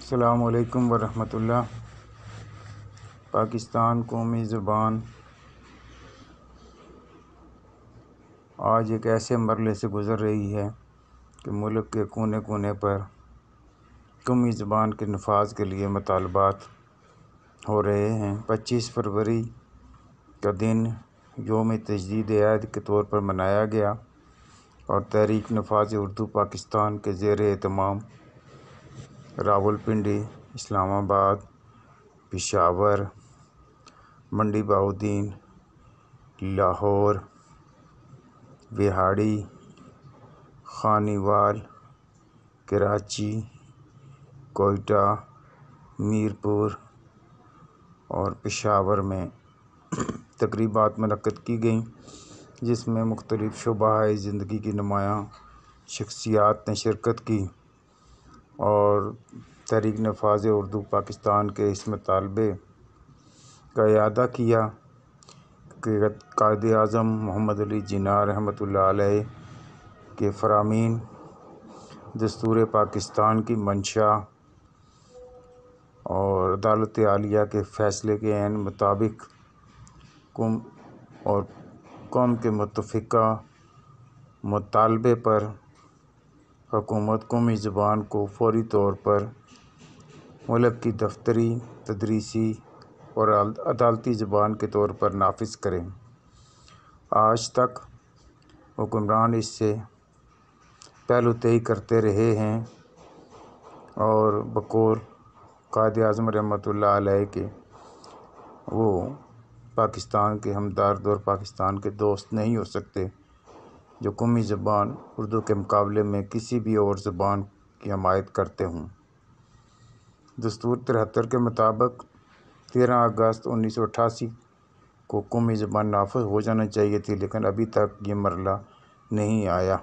السلام علیکم ورحمۃ اللہ۔ پاکستان قومی زبان آج ایک ایسے مرحلے سے گزر رہی ہے کہ ملک کے کونے کونے پر قومی زبان کے نفاذ کے لیے مطالبات ہو رہے ہیں۔ 25 فروری کا دن یوم تجدید عہد کے طور پر منایا گیا اور تحریک نفاذ اردو پاکستان کے زیر اہتمام راولپنڈی، اسلام آباد، پشاور، منڈی بہاؤالدین، لاہور، وہاڑی، خانیوال، کراچی، کوئٹہ، میرپور اور پشاور میں تقریبات منعقد کی گئیں، جس میں مختلف شعبہ زندگی کی نمایاں شخصیات نے شرکت کی اور تحریک نفاذ اردو پاکستان کے اس مطالبے کا اعادہ کیا کہ قائد اعظم محمد علی جناح رحمۃ اللہ علیہ کے فرامین دستور پاکستان کی منشا اور عدالت عالیہ کے فیصلے کے عین مطابق قوم کے متفقہ مطالبے پر حکومت قومی زبان کو فوری طور پر ملک کی دفتری، تدریسی اور عدالتی زبان کے طور پر نافذ کرے۔ آج تک حکمران اس سے پہلو تہی کرتے رہے ہیں اور بقول قائد اعظم رحمۃ اللہ علیہ کے وہ پاکستان کے ہمدرد اور پاکستان کے دوست نہیں ہو سکتے جو قومی زبان اردو کے مقابلے میں کسی بھی اور زبان کی حمایت کرتے ہوں۔ دستور 73 کے مطابق 13 اگست 1988 کو قومی زبان نافذ ہو جانا چاہیے تھی، لیکن ابھی تک یہ مرحلہ نہیں آیا۔